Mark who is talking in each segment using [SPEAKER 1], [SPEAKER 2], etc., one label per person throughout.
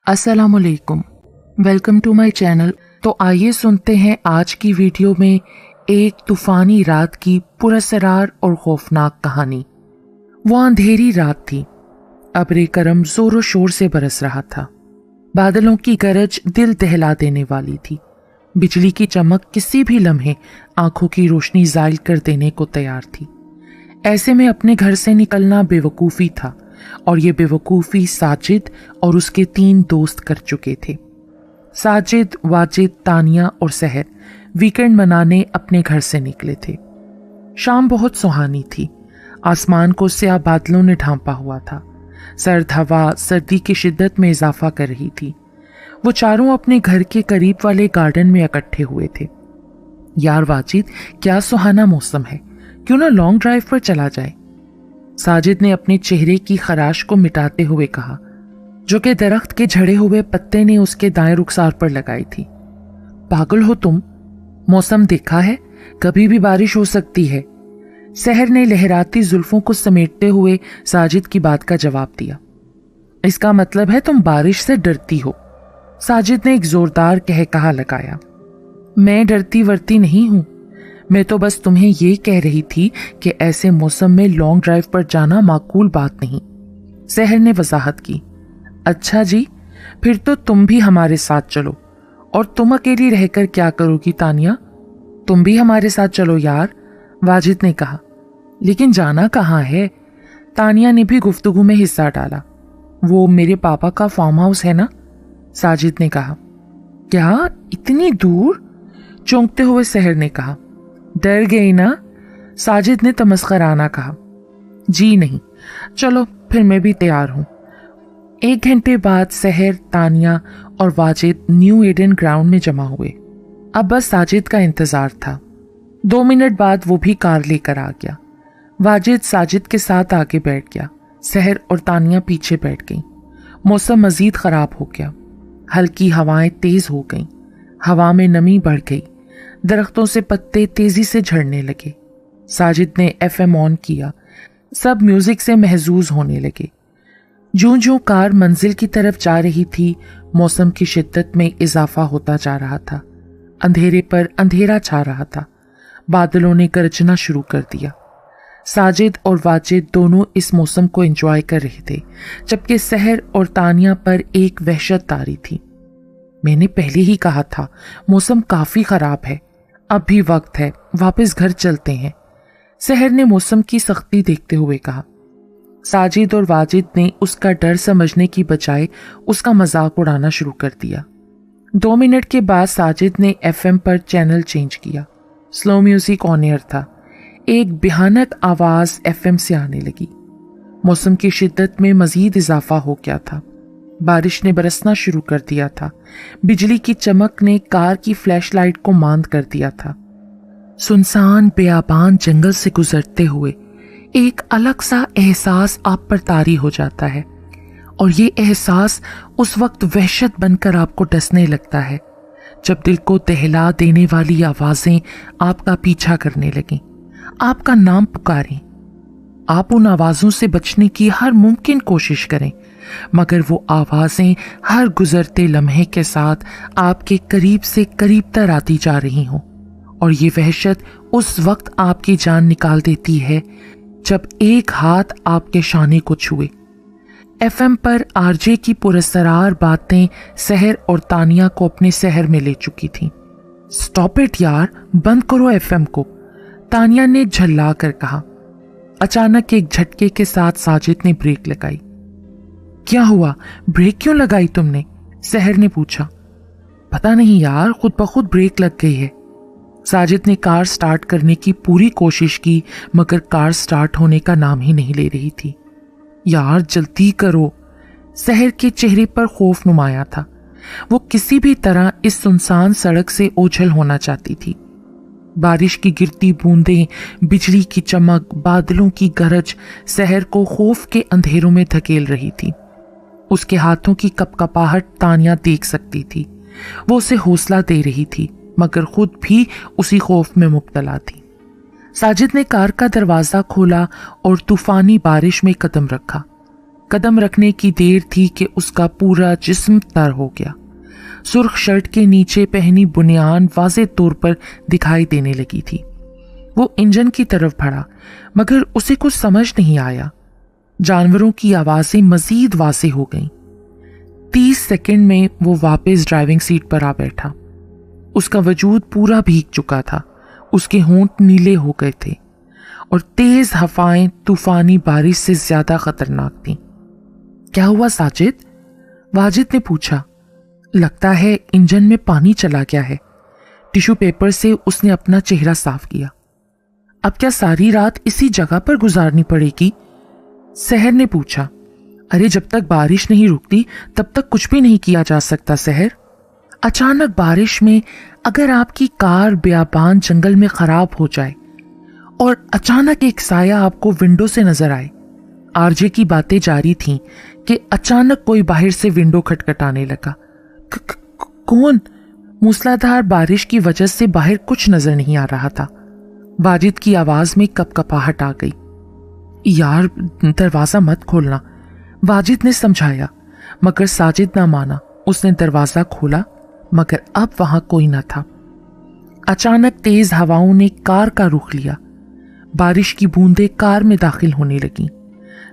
[SPEAKER 1] अस्सलाम वालेकुम, welcome to my channel. तो आइए सुनते हैं आज की वीडियो में एक तूफानी रात की पुरअसरार और खौफनाक कहानी। वो अंधेरी रात थी। अब्र करम जोरों शोर से बरस रहा था। बादलों की गरज दिल दहला देने वाली थी। बिजली की चमक किसी भी लम्हे आंखों की रोशनी जायल कर देने को तैयार थी। ऐसे में अपने घर से निकलना बेवकूफ़ी था और ये बेवकूफ़ी साजिद और उसके 3 दोस्त कर चुके थे। साजिद, वाजिद, तानिया और सहर वीकेंड मनाने अपने घर से निकले थे। शाम बहुत सुहानी थी। आसमान को स्याह बादलों ने ढांपा हुआ था। सर्द हवा सर्दी की शिद्दत में इजाफा कर रही थी। वो चारों अपने घर के करीब वाले गार्डन में इकट्ठे हुए थे। यार वाजिद, क्या सुहाना मौसम है, क्यों ना लॉन्ग ड्राइव पर चला जाए। साजिद ने अपने चेहरे की खराश को मिटाते हुए कहा, जो कि दरख्त के झड़े हुए पत्ते ने उसके दाएं रुखसार पर लगाई थी। पागल हो तुम, मौसम देखा है, कभी भी बारिश हो सकती है। सहर ने लहराती जुल्फों को समेटते हुए साजिद की बात का जवाब दिया। इसका मतलब है तुम बारिश से डरती हो। साजिद ने एक जोरदार कहकहा लगाया। मैं डरती वर्ती नहीं हूं, मैं तो बस तुम्हें ये कह रही थी कि ऐसे मौसम में लॉन्ग ड्राइव पर जाना माकूल बात नहीं। सहर ने वजाहत की। अच्छा जी, फिर तो तुम भी हमारे साथ चलो। और तुम अकेली रहकर क्या करोगी तानिया? तुम भी हमारे साथ चलो यार, वाजिद ने कहा। लेकिन जाना कहाँ है? तानिया ने भी गुफ्तगू में हिस्सा डाला। वो मेरे पापा का फार्म हाउस है ना, साजिद ने कहा। क्या इतनी दूर? चौंकते हुए सहर ने कहा। डर गई ना? साजिद ने तमस्खराना कहा। जी नहीं, चलो फिर मैं भी तैयार हूं। 1 घंटे बाद सहर, तानिया और वाजिद न्यू एडन ग्राउंड में जमा हुए। अब बस साजिद का इंतजार था। 2 मिनट बाद वो भी कार लेकर आ गया। वाजिद साजिद के साथ आगे बैठ गया। सहर और तानिया पीछे बैठ गईं। मौसम मजीद खराब हो गया। हल्की हवाएं तेज हो गईं। हवा में नमी बढ़ गई। दरख्तों से पत्ते तेजी से झड़ने लगे। साजिद ने FM ऑन किया। सब म्यूजिक से महजूज होने लगे। ज्यों-ज्यों कार मंजिल की तरफ जा रही थी, मौसम की शिद्दत में इजाफा होता जा रहा था। अंधेरे पर अंधेरा छा रहा था। बादलों ने गरजना शुरू कर दिया। साजिद और वाजिद दोनों इस मौसम को एंजॉय कर रहे थे, जबकि सहर और तानिया पर एक वहशत तारी थी। मैंने पहले ही कहा था, मौसम काफी खराब है। अब भी वक्त है, वापस घर चलते हैं, सहर ने मौसम की सख्ती देखते हुए कहा। साजिद और वाजिद ने उसका डर समझने की बजाय उसका मजाक उड़ाना शुरू कर दिया। 2 मिनट के बाद साजिद ने FM पर चैनल चेंज किया। स्लो म्यूजिक ऑन एयर था। एक भयानक आवाज FM से आने लगी। मौसम की शिद्दत में मजीद इजाफा हो गया था। बारिश ने बरसना शुरू कर दिया था। बिजली की चमक ने कार की फ्लैश लाइट को मांद कर दिया था। सुनसान बेआबान जंगल से गुजरते हुए एक अलग सा एहसास आप पर तारी हो जाता है, और ये एहसास उस वक्त वहशत बनकर आपको डसने लगता है जब दिल को दहला देने वाली आवाजें आपका पीछा करने लगें, आपका नाम पुकारें। आप उन आवाजों से बचने की हर मुमकिन कोशिश करें, मगर वो आवाजें हर गुजरते लम्हे के साथ आपके करीब से करीब तर आती जा रही हों, और ये वहशत उस वक्त आपकी जान निकाल देती है जब एक हाथ आपके शाने को छुए। FM पर RJ की पुरअसरार बातें सहर और तानिया को अपने शहर में ले चुकी थीं। स्टॉप इट यार, बंद करो FM को, तानिया ने झल्ला कर कहा। अचानक एक झटके के साथ साजिद ने ब्रेक लगाई। क्या हुआ, ब्रेक क्यों लगाई तुमने? सहर ने पूछा। पता नहीं यार, खुद ब खुद ब्रेक लग गई है। साजिद ने कार स्टार्ट करने की पूरी कोशिश की, मगर कार स्टार्ट होने का नाम ही नहीं ले रही थी। यार जल्दी करो। सहर के चेहरे पर खौफ नुमाया था। वो किसी भी तरह इस सुनसान सड़क से ओझल होना चाहती थी। बारिश की गिरती बूंदें, बिजली की चमक, बादलों की गरज सहर को खौफ के अंधेरों में धकेल रही थी। उसके हाथों की कपकपाहट तानिया देख सकती थी। वो उसे हौसला दे रही थी, मगर खुद भी उसी खौफ में मुब्तला थी। साजिद ने कार का दरवाजा खोला और तूफानी बारिश में कदम रखा। कदम रखने की देर थी कि उसका पूरा जिस्म तर हो गया। सुर्ख शर्ट के नीचे पहनी बुनियान वाज़े तौर पर दिखाई देने लगी थी। वो इंजन की तरफ बढ़ा, मगर उसे कुछ समझ नहीं आया। जानवरों की आवाजें मजीद वाज़े हो गईं। 30 सेकंड में वो वापस ड्राइविंग सीट पर आ बैठा। उसका वजूद पूरा भीग चुका था, उसके होंठ नीले हो गए थे और तेज हवाएं तूफानी बारिश से ज्यादा खतरनाक थीं। क्या हुआ साजिद? वाजिद ने पूछा। लगता है इंजन में पानी चला गया है। टिश्यू पेपर से उसने अपना चेहरा साफ किया। अब क्या सारी रात इसी जगह पर गुजारनी पड़ेगी? सहर ने पूछा। अरे जब तक बारिश नहीं रुकती तब तक कुछ भी नहीं किया जा सकता सहर। अचानक बारिश में अगर आपकी कार बियाबान जंगल में खराब हो जाए और अचानक एक साया आपको विंडो से नजर आए। आरजे की बातें जारी थीं कि अचानक कोई बाहर से विंडो खटखटाने लगा। कौन? मूसलाधार बारिश की वजह से बाहर कुछ नजर नहीं आ रहा था। वाजिद की आवाज में कपकपाहट आ गई। यार दरवाजा मत खोलना, वाजिद ने समझाया, मगर साजिद ना माना। उसने दरवाजा खोला, मगर अब वहां कोई न था। अचानक तेज हवाओं ने कार का रुख लिया। बारिश की बूंदें कार में दाखिल होने लगीं।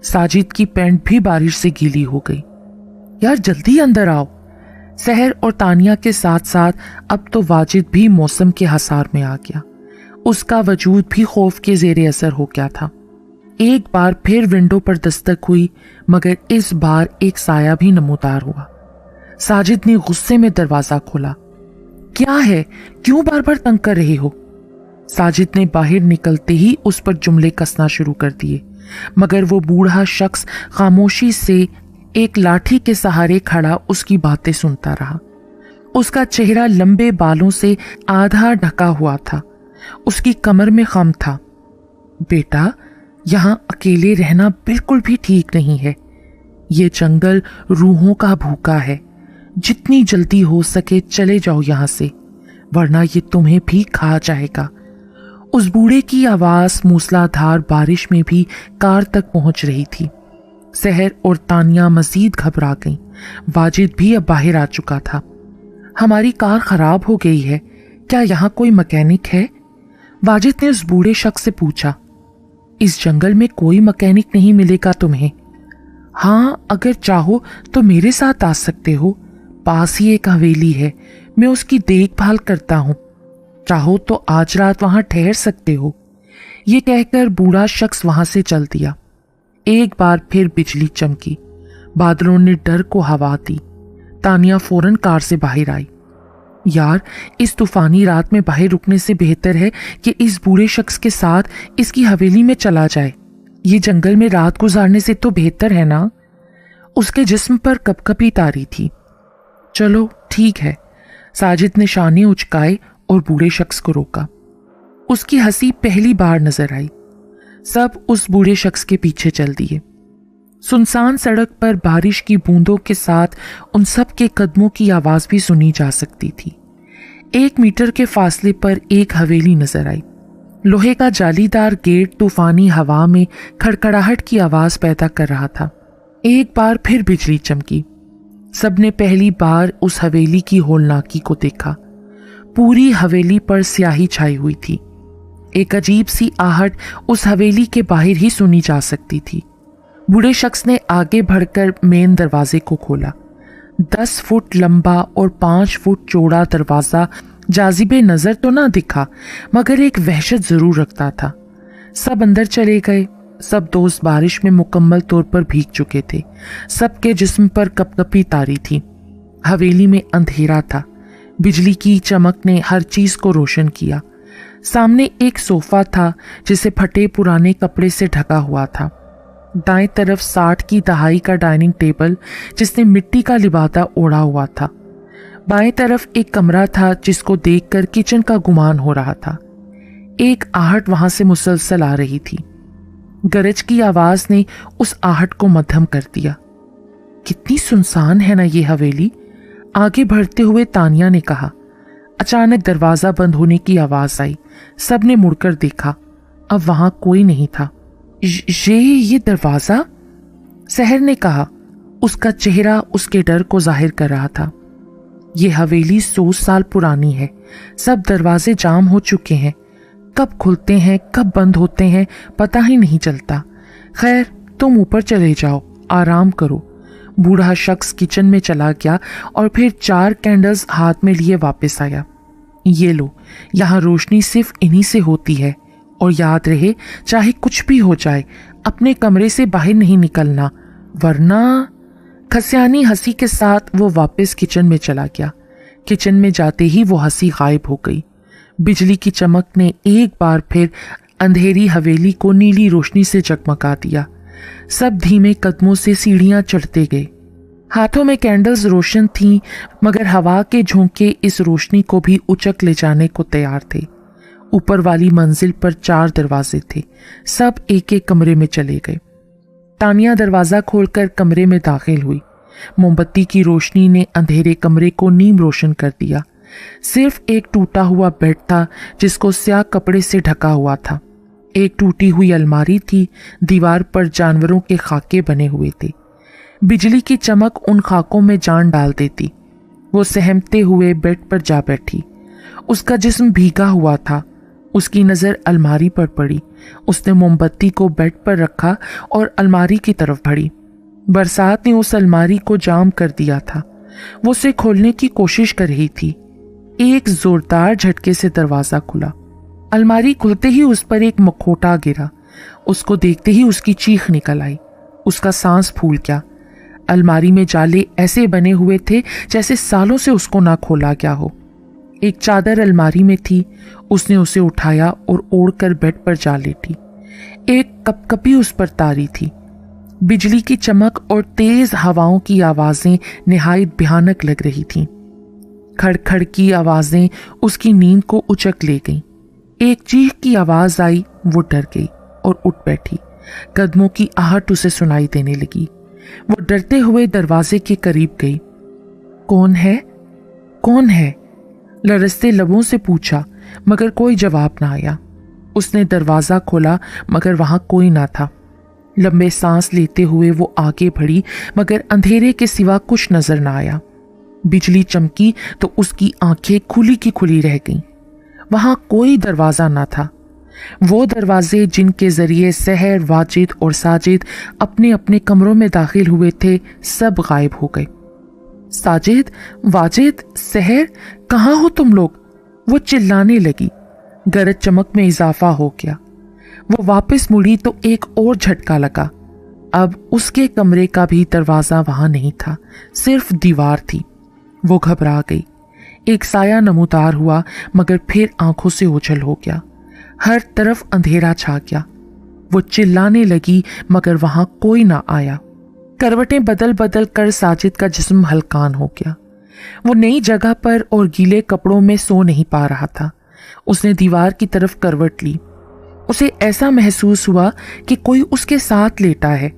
[SPEAKER 1] साजिद की पैंट भी बारिश से गीली हो गई। यार जल्दी अंदर आओ। सहर और तानिया के साथ साथ अब तो वाजिद भी मौसम के हसार में आ गया। उसका वजूद भी खौफ के जेरे असर हो गया था। एक बार फिर विंडो पर दस्तक हुई, मगर इस बार एक साया भी नमूदार हुआ। साजिद ने गुस्से में दरवाजा खोला। क्या है? क्यों बार बार तंग कर रहे हो? साजिद ने बाहर निकलते ही उस पर जुमले कसना शुरू कर दिए, मगर वो बूढ़ा शख्स खामोशी से एक लाठी के सहारे खड़ा उसकी बातें सुनता रहा। उसका चेहरा लंबे बालों से आधा ढका हुआ था। उसकी कमर में खम था। बेटा, यहां अकेले रहना बिल्कुल भी ठीक नहीं है। ये जंगल रूहों का भूखा है। जितनी जल्दी हो सके चले जाओ यहां से, वरना ये तुम्हें भी खा जाएगा। उस बूढ़े की आवाज मूसलाधार बारिश में भी कार तक पहुंच रही थी। सहर और तानिया मजीद घबरा गईं। वाजिद भी अब बाहर आ चुका था। हमारी कार खराब हो गई है, क्या यहाँ कोई मैकेनिक है? वाजिद ने उस बूढ़े शख्स से पूछा। इस जंगल में कोई मैकेनिक नहीं मिलेगा तुम्हें। हाँ, अगर चाहो तो मेरे साथ आ सकते हो। पास ही एक हवेली है, मैं उसकी देखभाल करता हूं। चाहो तो आज रात वहां ठहर सकते हो। ये कहकर बूढ़ा शख्स वहां से चल दिया। एक बार फिर बिजली चमकी। बादलों ने डर को हवा दी। तानिया फौरन कार से बाहर आई। यार, इस तूफानी रात में बाहर रुकने से बेहतर है कि इस बूढ़े शख्स के साथ इसकी हवेली में चला जाए। ये जंगल में रात गुजारने से तो बेहतर है ना? उसके जिस्म पर कपकपी तारी थी। चलो ठीक है। साजिद ने शाने उचकाए और बूढ़े शख्स को रोका। उसकी हंसी पहली बार नजर आई। सब उस बूढ़े शख्स के पीछे चल दिए। सुनसान सड़क पर बारिश की बूंदों के साथ उन सब के कदमों की आवाज भी सुनी जा सकती थी। 1 मीटर के फासले पर एक हवेली नजर आई। लोहे का जालीदार गेट तूफानी हवा में खड़खड़ाहट की आवाज पैदा कर रहा था। एक बार फिर बिजली चमकी। सबने पहली बार उस हवेली की होलनाकी को देखा। पूरी हवेली पर स्याही छाई हुई थी। एक अजीब सी आहट उस हवेली के बाहर ही सुनी जा सकती थी। बूढ़े शख्स ने आगे बढ़कर मेन दरवाजे को खोला। 10 फुट लंबा और 5 फुट चौड़ा दरवाजा जाजिबे नजर तो ना दिखा, मगर एक वहशत जरूर रखता था। सब अंदर चले गए। सब दोस्त बारिश में मुकम्मल तौर पर भीग चुके थे। सबके जिस्म पर कपकपी तारी थी। हवेली में अंधेरा था। बिजली की चमक ने हर चीज को रोशन किया। सामने एक सोफा था जिसे फटे पुराने कपड़े से ढका हुआ था। दाएं तरफ 60 की दहाई का डाइनिंग टेबल जिसने मिट्टी का लिबादा ओढ़ा हुआ था। बाएं तरफ एक कमरा था जिसको देखकर किचन का गुमान हो रहा था। एक आहट वहां से मुसलसल आ रही थी। गरज की आवाज ने उस आहट को मध्यम कर दिया। कितनी सुनसान है ना ये हवेली, आगे बढ़ते हुए तानिया ने कहा। अचानक दरवाजा बंद होने की आवाज आई। सबने मुड़कर देखा। अब वहां कोई नहीं था। ये दरवाजा? सहर ने कहा। उसका चेहरा उसके डर को जाहिर कर रहा था। ये हवेली 100 साल पुरानी है, सब दरवाजे जाम हो चुके हैं, कब खुलते हैं कब बंद होते हैं पता ही नहीं चलता। खैर तुम ऊपर चले जाओ, आराम करो। बूढ़ा शख्स किचन में चला गया और फिर 4 कैंडल्स हाथ में लिए वापस आया। ये लो, यहाँ रोशनी सिर्फ इन्हीं से होती है, और याद रहे चाहे कुछ भी हो जाए अपने कमरे से बाहर नहीं निकलना, वरना। खसियानी हंसी के साथ वो वापस किचन में चला गया। किचन में जाते ही वो हंसी गायब हो गई। बिजली की चमक ने एक बार फिर अंधेरी हवेली को नीली रोशनी से जगमगा दिया। सब धीमे कदमों से सीढ़ियां चढ़ते गए। हाथों में कैंडल्स रोशन थीं, मगर हवा के झोंके इस रोशनी को भी उचक ले जाने को तैयार थे। ऊपर वाली मंजिल पर 4 दरवाजे थे, सब एक एक कमरे में चले गए। तानिया दरवाजा खोलकर कमरे में दाखिल हुई। मोमबत्ती की रोशनी ने अंधेरे कमरे को नीम रोशन कर दिया। सिर्फ एक टूटा हुआ बेड था जिसको स्याह कपड़े से ढका हुआ था। एक टूटी हुई अलमारी थी, दीवार पर जानवरों के खाके बने हुए थे। बिजली की चमक उन खाकों में जान डाल देती। वो सहमते हुए बेड पर जा बैठी। उसका जिस्म भीगा हुआ था। उसकी नज़र अलमारी पर पड़ी। उसने मोमबत्ती को बेड पर रखा और अलमारी की तरफ बढ़ी। बरसात ने उस अलमारी को जाम कर दिया था। वो उसे खोलने की कोशिश कर रही थी। एक जोरदार झटके से दरवाजा खुला। अलमारी खुलते ही उस पर एक मखोटा गिरा। उसको देखते ही उसकी चीख निकल आई। उसका सांस फूल गया। अलमारी में जाले ऐसे बने हुए थे जैसे सालों से उसको ना खोला गया हो। एक चादर अलमारी में थी। उसने उसे उठाया और ओढ़कर बेड पर जा लेटी। एक कपकपी उस पर तारी थी। बिजली की चमक और तेज हवाओं की आवाजें निहायत भयानक लग रही थीं। खड़खड़ की आवाजें उसकी नींद को उचक ले गईं। एक चीख की आवाज आई। वो डर गई और उठ बैठी। कदमों की आहट उसे सुनाई देने लगी। वो डरते हुए दरवाजे के करीब गई। कौन है? कौन है? लरसते लबों से पूछा, मगर कोई जवाब ना आया। उसने दरवाजा खोला, मगर वहां कोई ना था। लंबे सांस लेते हुए वो आगे बढ़ी, मगर अंधेरे के सिवा कुछ नजर ना आया। बिजली चमकी तो उसकी आंखें खुली की खुली रह गईं। वहां कोई दरवाजा ना था। वो दरवाजे जिनके जरिए सहर, वाजिद और साजिद अपने अपने कमरों में दाखिल हुए थे, सब गायब हो गए। साजिद, वाजिद, सहर, कहाँ हो तुम लोग? वो चिल्लाने लगी। गरज चमक में इजाफा हो गया। वो वापस मुड़ी तो एक और झटका लगा। अब उसके कमरे का भी दरवाजा वहां नहीं था, सिर्फ दीवार थी। वो घबरा गई। एक साया नमूदार हुआ, मगर फिर आंखों से ओझल हो गया। हर तरफ अंधेरा छा गया। वो चिल्लाने लगी, मगर वहां कोई ना आया। करवटें बदल बदल कर साजिद का जिस्म हलकान हो गया। वो नई जगह पर और गीले कपड़ों में सो नहीं पा रहा था। उसने दीवार की तरफ करवट ली। उसे ऐसा महसूस हुआ कि कोई उसके साथ लेटा है।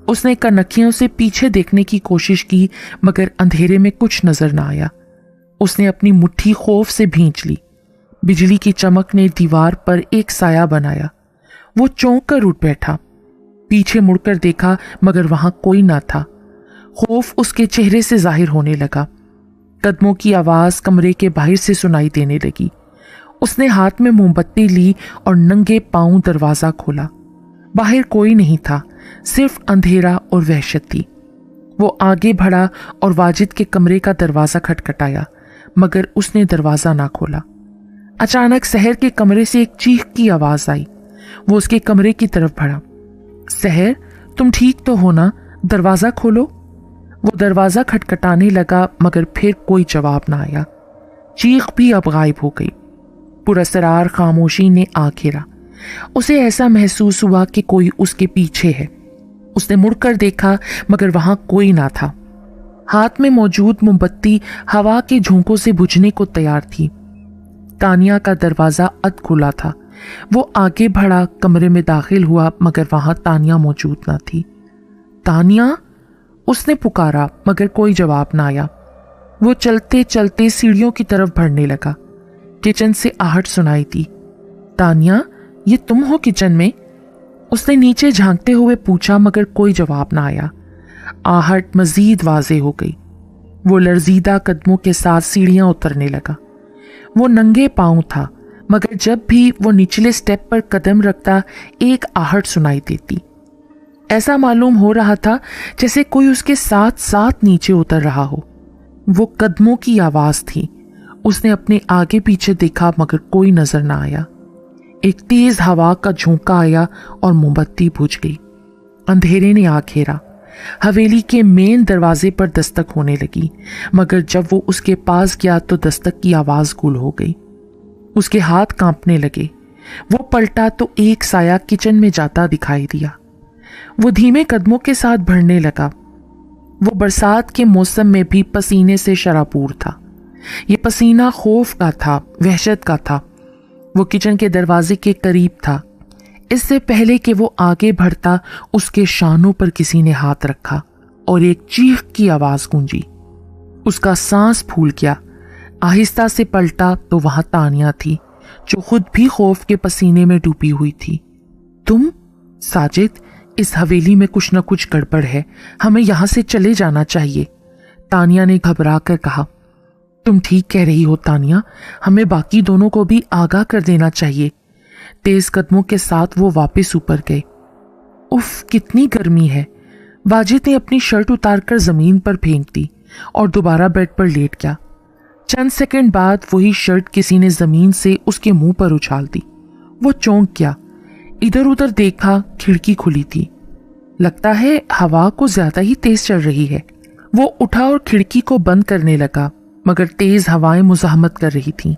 [SPEAKER 1] उसने कनखियों से पीछे देखने की कोशिश की, मगर अंधेरे में कुछ नजर ना आया। उसने अपनी मुट्ठी खौफ से भींच ली। बिजली की चमक ने दीवार पर एक साया बनाया। वो चौंक कर उठ बैठा। पीछे मुड़कर देखा, मगर वहां कोई ना था। खौफ उसके चेहरे से जाहिर होने लगा। कदमों की आवाज कमरे के बाहर से सुनाई देने लगी। उसने हाथ में मोमबत्ती ली और नंगे पांव दरवाजा खोला। बाहर कोई नहीं था, सिर्फ अंधेरा और वहशत थी। वो आगे बढ़ा और वाजिद के कमरे का दरवाजा खटखटाया, मगर उसने दरवाजा ना खोला। अचानक सहर के कमरे से एक चीख की आवाज आई। वो उसके कमरे की तरफ बढ़ा। सहर, तुम ठीक तो हो ना? दरवाजा खोलो। वो दरवाजा खटखटाने लगा, मगर फिर कोई जवाब ना आया। चीख भी अब गायब हो गई। पुरस्कार खामोशी ने आ घेरा। उसे ऐसा महसूस हुआ कि कोई उसके पीछे है। उसने मुड़कर देखा, मगर वहां कोई ना था। हाथ में मौजूद मोमबत्ती हवा के झोंकों से बुझने को तैयार थी। तानिया का दरवाजा अध खुला था। वो आगे बढ़ा, कमरे में दाखिल हुआ, मगर वहां तानिया मौजूद ना थी। तानिया, उसने पुकारा, मगर कोई जवाब ना आया। वो चलते चलते सीढ़ियों की तरफ बढ़ने लगा। किचन से आहट सुनाई दी। तानिया, ये तुम हो किचन में? उसने नीचे झांकते हुए पूछा, मगर कोई जवाब ना आया। आहट मजीद वाजे हो गई। वो लर्जीदा कदमों के साथ सीढ़ियां उतरने लगा। वो नंगे पांव था, मगर जब भी वो निचले स्टेप पर कदम रखता एक आहट सुनाई देती। ऐसा मालूम हो रहा था जैसे कोई उसके साथ साथ नीचे उतर रहा हो। वो कदमों की आवाज थी। उसने अपने आगे पीछे देखा, मगर कोई नजर ना आया। एक तेज हवा का झोंका आया और मोमबत्ती बुझ गई। अंधेरे ने आ घेरा। हवेली के मेन दरवाजे पर दस्तक होने लगी, मगर जब वो उसके पास गया तो दस्तक की आवाज गुल हो गई। उसके हाथ कांपने लगे। वो पलटा तो एक साया किचन में जाता दिखाई दिया। वो धीमे कदमों के साथ बढ़ने लगा। वो बरसात के मौसम में भी पसीने से शराबूर था। ये पसीना खौफ का था, वहशत का था। वो किचन के दरवाजे के करीब था। इससे पहले कि वो आगे बढ़ता, उसके शानों पर किसी ने हाथ रखा और एक चीख की आवाज गूंजी। उसका सांस फूल गया। आहिस्ता से पलटा तो वहां तानिया थी, जो खुद भी खौफ के पसीने में डूबी हुई थी। तुम? साजिद, इस हवेली में कुछ न कुछ गड़बड़ है, हमें यहां से चले जाना चाहिए, तानिया ने घबरा कर कहा। तुम ठीक कह रही हो तानिया, हमें बाकी दोनों को भी आगाह कर देना चाहिए। तेज कदमों के साथ वो वापस ऊपर गए। उफ, कितनी गर्मी है। वाजिद ने अपनी शर्ट उतारकर जमीन पर फेंक दी और दोबारा बेड पर लेट गया। चंद सेकंड बाद वही शर्ट किसी ने जमीन से उसके मुंह पर उछाल दी। वो चौंक गया। इधर उधर देखा, खिड़की खुली थी। लगता है हवा को ज्यादा ही तेज चल रही है। वो उठा और खिड़की को बंद करने लगा, मगर तेज हवाएं मुज़ाहमत कर रही थीं।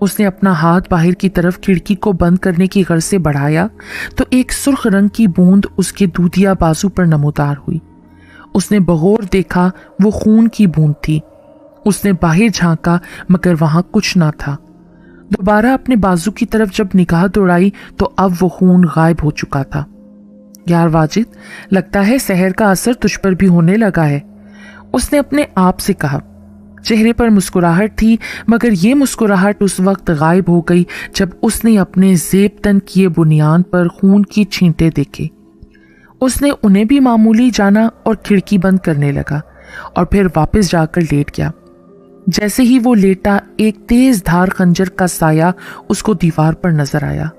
[SPEAKER 1] उसने अपना हाथ बाहर की तरफ खिड़की को बंद करने की गर्ज से बढ़ाया तो एक सुर्ख रंग की बूंद उसके दूधिया बाजू पर नमूदार हुई। उसने बगौर देखा, वो खून की बूंद थी। उसने बाहर झांका, मगर वहां कुछ ना था। दोबारा अपने बाजू की तरफ जब निगाह दौड़ाई तो अब वो खून गायब हो चुका था। यार वाजिद, लगता है सहर का असर तुझ पर भी होने लगा है, उसने अपने आप से कहा। चेहरे पर मुस्कुराहट थी, मगर ये मुस्कुराहट उस वक्त गायब हो गई जब उसने अपने जेब तन किए बुनियान पर खून की छींटे देखे। उसने उन्हें भी मामूली जाना और खिड़की बंद करने लगा और फिर वापस जाकर लेट गया। जैसे ही वो लेटा, एक तेज धार खंजर का साया उसको दीवार पर नजर आया।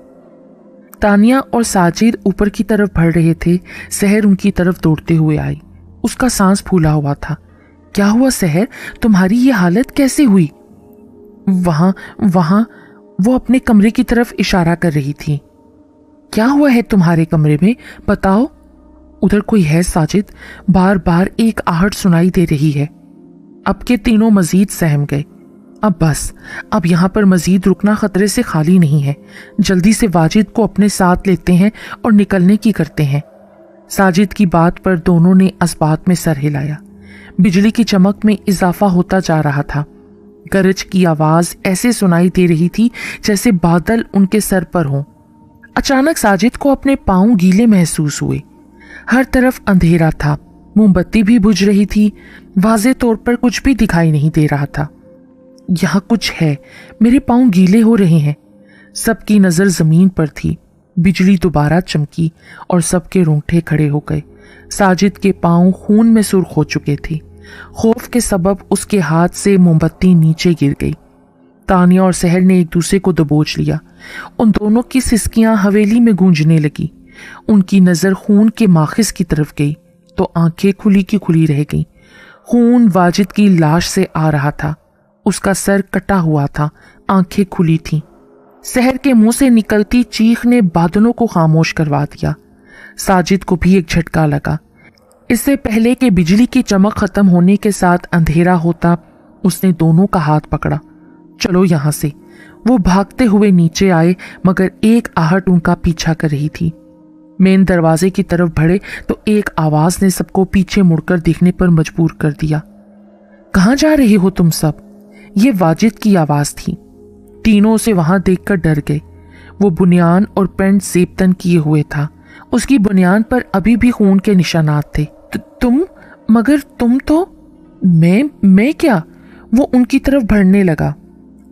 [SPEAKER 1] तानिया और साजिद ऊपर की तरफ बढ़ रहे थे। सहर उनकी तरफ दौड़ते हुए आई। उसका सांस फूला हुआ था। क्या हुआ सहर, तुम्हारी ये हालत कैसे हुई? वहां वो अपने कमरे की तरफ इशारा कर रही थी। क्या हुआ है तुम्हारे कमरे में, बताओ? उधर कोई है साजिद, बार बार एक आहट सुनाई दे रही है। अब के तीनों मजीद सहम गए। अब बस, अब यहां पर मजीद रुकना खतरे से खाली नहीं है। जल्दी से वाजिद को अपने साथ लेते हैं और निकलने की करते हैं। साजिद की बात पर दोनों ने अस्बात में सर हिलाया। बिजली की चमक में इजाफा होता जा रहा था। गरज की आवाज ऐसे सुनाई दे रही थी जैसे बादल उनके सर पर हों। अचानक साजिद को अपने पांव गीले महसूस हुए। हर तरफ अंधेरा था, मोमबत्ती भी बुझ रही थी। वाज़े तौर पर कुछ भी दिखाई नहीं दे रहा था। यहाँ कुछ है, मेरे पांव गीले हो रहे हैं। सबकी नजर जमीन पर थी। बिजली दोबारा चमकी और सबके रोंगटे खड़े हो गए। साजिद के पांव खून में सुर्ख हो चुके थे। खौफ के सबब उसके हाथ से मोमबत्ती नीचे गिर गई। तानिया और सहर ने एक दूसरे को दबोच लिया। उन दोनों की सिसकियां हवेली में गूंजने लगी। उनकी नजर खून के माखिस की तरफ गई तो आंखें खुली की खुली रह गईं। खून वाजिद की लाश से आ रहा था। उसका सर कटा हुआ था, आंखें खुली थीं। सहर के मुंह से निकलती चीख ने बादलों को खामोश करवा दिया। साजिद को भी एक झटका लगा। इससे पहले कि बिजली की चमक खत्म होने के साथ अंधेरा होता, उसने दोनों का हाथ पकड़ा। चलो यहां से। वो भागते हुए नीचे आए, मगर एक आहट उनका पीछा कर रही थी। मेन दरवाजे की तरफ बढ़े तो एक आवाज ने सबको पीछे मुड़कर देखने पर मजबूर कर दिया। कहां जा रहे हो तुम सब? ये वाजिद की आवाज थी। तीनों उसे वहां देखकर डर गए। वो बुनियान और पैंट जेबतन किए हुए था। उसकी बुनियान पर अभी भी खून के निशानात थे। तुम? मगर तुम तो? मैं क्या? वो उनकी तरफ बढ़ने लगा।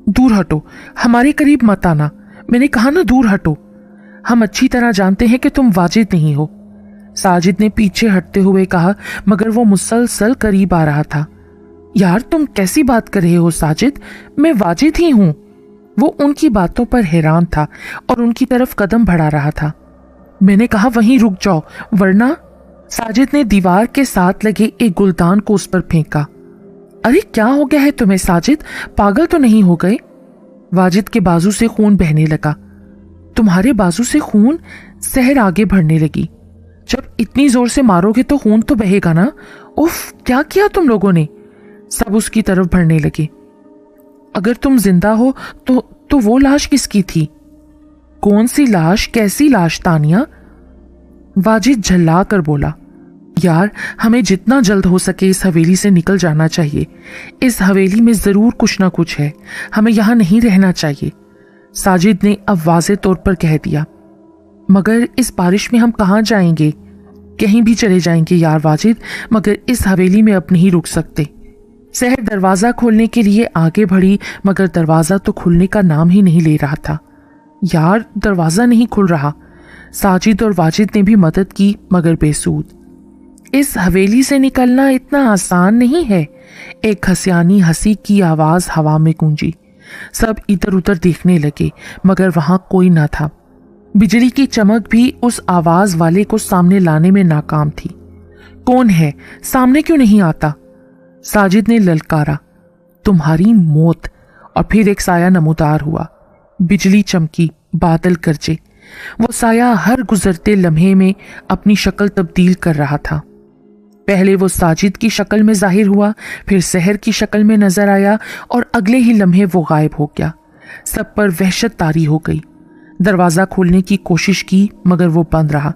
[SPEAKER 1] दूर हटो, हमारे करीब मत आना, मैंने कहा ना, दूर हटो। हम अच्छी तरह जानते हैं कि तुम वाजिद नहीं हो, साजिद ने पीछे हटते हुए कहा, मगर वो मुसलसल करीब आ रहा था। यार तुम कैसी बात कर रहे हो साजिद, मैं वाजिद ही हूं। वो उनकी बातों पर हैरान था और उनकी तरफ कदम बढ़ा रहा था। मैंने कहा वहीं रुक जाओ वरना। साजिद ने दीवार के साथ लगे एक गुलदान को उस पर फेंका। अरे क्या हो गया है तुम्हें साजिद, पागल तो नहीं हो गए? वाजिद के बाजू से खून बहने लगा। तुम्हारे बाजू से खून? सहर आगे बढ़ने लगी। जब इतनी जोर से मारोगे तो खून तो बहेगा ना। उफ, क्या किया तुम लोगों ने? सब उसकी तरफ बढ़ने लगे। अगर तुम जिंदा हो तो वो लाश किसकी थी? कौन सी लाश, कैसी लाश तानिया? वाजिद झल्ला कर बोला, यार हमें जितना जल्द हो सके इस हवेली से निकल जाना चाहिए। इस हवेली में जरूर कुछ ना कुछ है, हमें यहां नहीं रहना चाहिए। साजिद ने अब वाज़े तौर पर कह दिया। मगर इस बारिश में हम कहाँ जाएंगे? कहीं भी चले जाएंगे यार वाजिद, मगर इस हवेली में अब नहीं रुक सकते। सहर दरवाजा खोलने के लिए आगे बढ़ी, मगर दरवाजा तो खुलने का नाम ही नहीं ले रहा था। यार दरवाजा नहीं खुल रहा। साजिद और वाजिद ने भी मदद की, मगर बेसूद। इस हवेली से निकलना इतना आसान नहीं है। एक खसियानी हंसी की आवाज हवा में गूंजी। सब इधर उधर देखने लगे, मगर वहां कोई ना था। बिजली की चमक भी उस आवाज वाले को सामने लाने में नाकाम थी। कौन है? सामने क्यों नहीं आता? साजिद ने ललकारा, तुम्हारी मौत। और फिर एक साया नमूदार हुआ। बिजली चमकी, बादल गरजे। वो साया हर गुजरते लम्हे में अपनी शक्ल तब्दील कर रहा था। पहले वो साजिद की शक्ल में जाहिर हुआ, फिर सहर की शक्ल में नजर आया और अगले ही लम्हे वो गायब हो गया। सब पर वहशत तारी हो गई। दरवाजा खोलने की कोशिश की, मगर वो बंद रहा।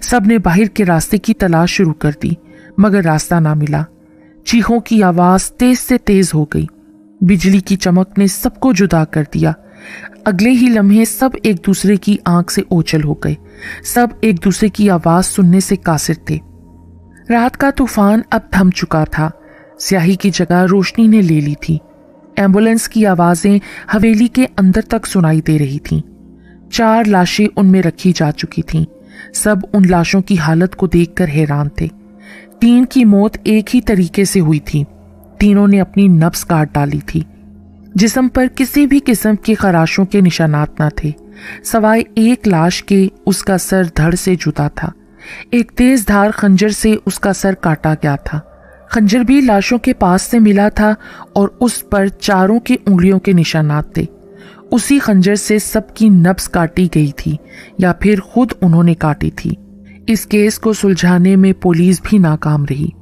[SPEAKER 1] सब ने बाहर के रास्ते की तलाश शुरू कर दी, मगर रास्ता ना मिला। चीखों की आवाज तेज से तेज हो गई। बिजली की चमक ने सबको जुदा कर दिया। अगले ही लम्हे सब एक दूसरे की आंख से ओझल हो गए। सब एक दूसरे की आवाज सुनने से कासिर थे। रात का तूफान अब थम चुका था। स्याही की जगह रोशनी ने ले ली थी। एम्बुलेंस की आवाजें हवेली के अंदर तक सुनाई दे रही थीं। 4 लाशें उनमें रखी जा चुकी थीं। सब उन लाशों की हालत को देखकर हैरान थे। 3 की मौत एक ही तरीके से हुई थी। तीनों ने अपनी नब्ज काट डाली थी। जिस्म पर किसी भी किस्म की खराशों के निशानात न थे, सवाए एक लाश के। उसका सर धड़ से जुदा था। एक तेज धार खंजर से उसका सर काटा गया था। खंजर भी लाशों के पास से मिला था और उस पर चारों की उंगलियों के निशानात थे। उसी खंजर से सबकी नब्ज काटी गई थी, या फिर खुद उन्होंने काटी थी। इस केस को सुलझाने में पुलिस भी नाकाम रही।